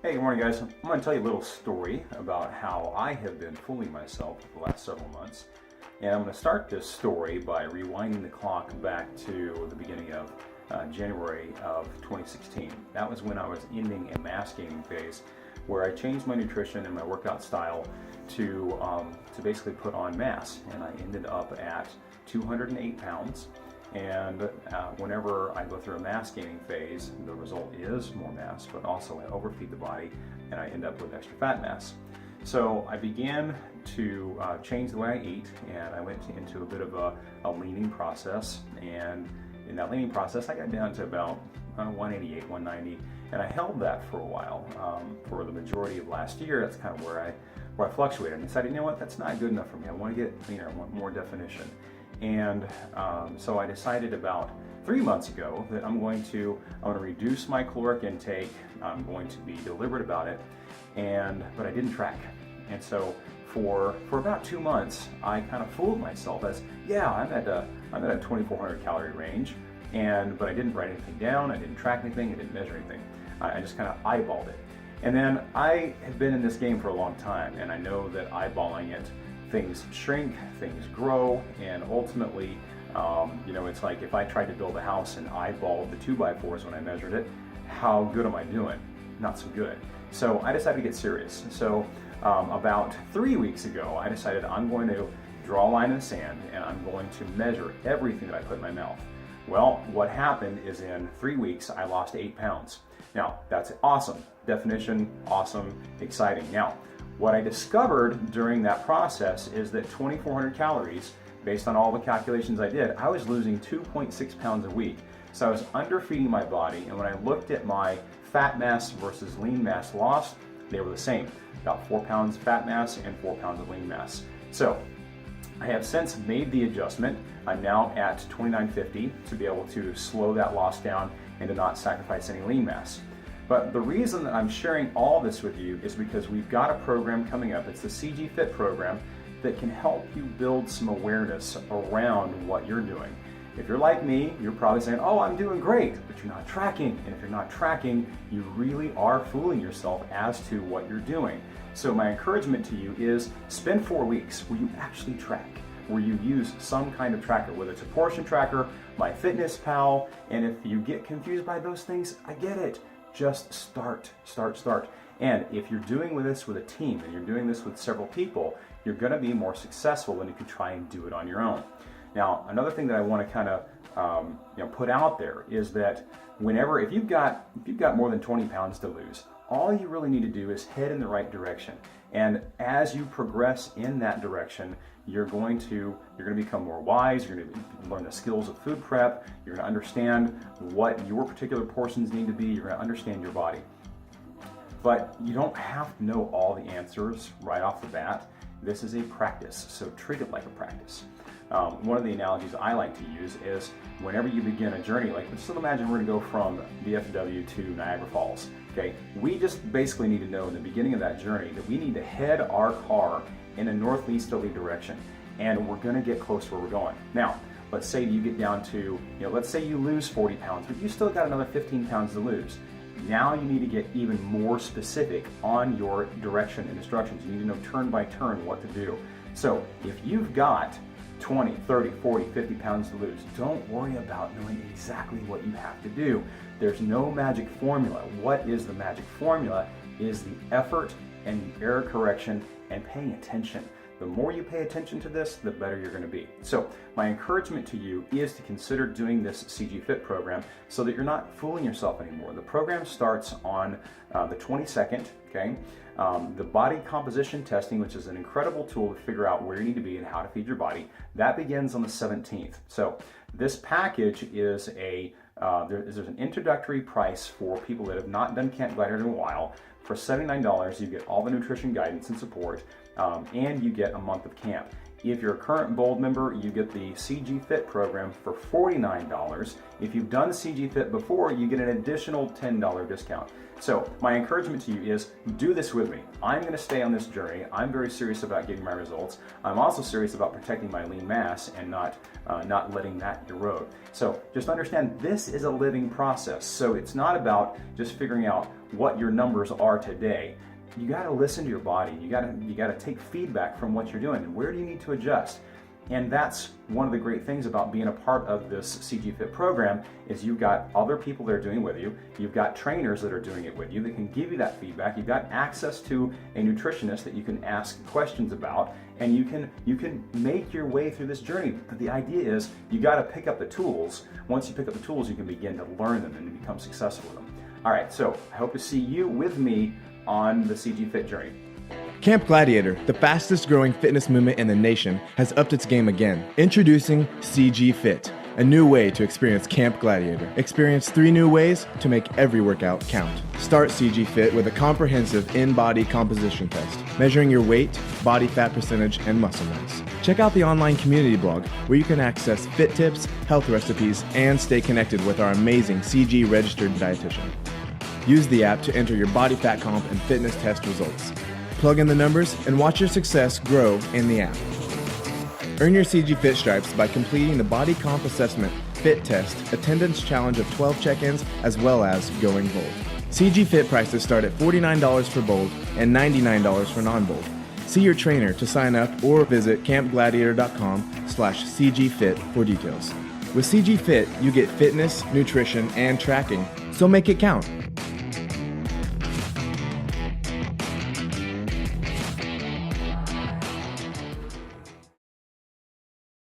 Hey, good morning guys. I'm going to tell you a little story about how I have been fooling myself for the last several months. And I'm going to start this story by rewinding the clock back to the beginning of January of 2016. That was when I was ending a mass gaining phase where I changed my nutrition and my workout style to basically put on mass. And I ended up at 208 pounds. And whenever I go through a mass gaining phase, the result is more mass, but also I overfeed the body and I end up with extra fat mass. So I began to change the way I eat, and I went into a bit of a leaning process. And in that leaning process, I got down to about 188, 190, and I held that for a while. For the majority of last year, that's kind of where I fluctuated. And decided, you know what, that's not good enough for me. I want to get cleaner, I want more definition. And so I decided about 3 months ago that I'm going to reduce my caloric intake. I'm going to be deliberate about it, but I didn't track. And so for about 2 months, I kind of fooled myself as, yeah, I'm at a 2,400 calorie range, but I didn't write anything down, I didn't track anything, I didn't measure anything. I just kind of eyeballed it. And then I have been in this game for a long time, and I know that eyeballing it, things shrink, things grow, and ultimately, it's like if I tried to build a house and eyeballed the 2x4s when I measured it, how good am I doing? Not so good. So I decided to get serious. So about 3 weeks ago, I decided I'm going to draw a line in the sand and I'm going to measure everything that I put in my mouth. Well, what happened is in 3 weeks, I lost 8 pounds. Now, that's awesome. Definition, awesome, exciting. Now, what I discovered during that process is that 2,400 calories, based on all the calculations I did, I was losing 2.6 pounds a week. So I was underfeeding my body, and when I looked at my fat mass versus lean mass lost, they were the same. About 4 pounds fat mass and 4 pounds of lean mass. So I have since made the adjustment. I'm now at 2,950 to be able to slow that loss down and to not sacrifice any lean mass. But the reason that I'm sharing all this with you is because we've got a program coming up. It's the CGFIT program that can help you build some awareness around what you're doing. If you're like me, you're probably saying, oh, I'm doing great, but you're not tracking. And if you're not tracking, you really are fooling yourself as to what you're doing. So my encouragement to you is spend 4 weeks where you actually track, where you use some kind of tracker, whether it's a portion tracker, MyFitnessPal, and if you get confused by those things, I get it. Just start. And if you're doing this with a team and you're doing this with several people, you're going to be more successful than if you try and do it on your own. Now, another thing that I want to kind of put out there is that if you've got more than 20 pounds to lose, all you really need to do is head in the right direction. And as you progress in that direction, you're going to become more wise. You're going to learn the skills of food prep. You're going to understand what your particular portions need to be. You're going to understand your body. But you don't have to know all the answers right off the bat. This is a practice, so treat it like a practice. One of the analogies I like to use is whenever you begin a journey, like let's imagine we're going to go from DFW to Niagara Falls. Okay, we just basically need to know in the beginning of that journey that we need to head our car in a northeasterly direction, and we're going to get close to where we're going. Now, let's say you get down to, let's say you lose 40 pounds, but you still got another 15 pounds to lose. Now you need to get even more specific on your direction and instructions. You need to know turn by turn what to do. So if you've got 20, 30, 40, 50 pounds to lose, don't worry about knowing exactly what you have to do. There's no magic formula. What is the magic formula is the effort and the error correction and paying attention. The more you pay attention to this, the better you're going to be. So my encouragement to you is to consider doing this CGFIT program so that you're not fooling yourself anymore. The program starts on the 22nd, okay? The body composition testing, which is an incredible tool to figure out where you need to be and how to feed your body, that begins on the 17th. So this package is there's an introductory price for people that have not done Camp Gladiator in a while. For $79, you get all the nutrition guidance and support, and you get a month of camp. If you're a current Bold member, you get the CGFIT program for $49. If you've done CGFIT before, you get an additional $10 discount. So my encouragement to you is do this with me. I'm going to stay on this journey. I'm very serious about getting my results. I'm also serious about protecting my lean mass and not letting that erode. So just understand this is a living process. So it's not about just figuring out what your numbers are today, you got to listen to your body. You got to take feedback from what you're doing, and where do you need to adjust. And that's one of the great things about being a part of this CGFIT program is you've got other people that are doing it with you. You've got trainers that are doing it with you that can give you that feedback. You've got access to a nutritionist that you can ask questions about, and you can make your way through this journey. But the idea is you got to pick up the tools. Once you pick up the tools, you can begin to learn them and to become successful with them. All right, so I hope to see you with me on the CGFIT journey. Camp Gladiator, the fastest growing fitness movement in the nation, has upped its game again. Introducing CGFIT, a new way to experience Camp Gladiator. Experience 3 new ways to make every workout count. Start CGFIT with a comprehensive in-body composition test, measuring your weight, body fat percentage, and muscle mass. Check out the online community blog where you can access fit tips, health recipes, and stay connected with our amazing CG registered dietitian. Use the app to enter your body fat comp and fitness test results. Plug in the numbers and watch your success grow in the app. Earn your CGFIT stripes by completing the body comp assessment, fit test, attendance challenge of 12 check-ins, as well as going bold. CGFIT prices start at $49 for bold and $99 for non-bold. See your trainer to sign up or visit campgladiator.com/CGFIT for details. With CGFIT, you get fitness, nutrition, and tracking, so make it count.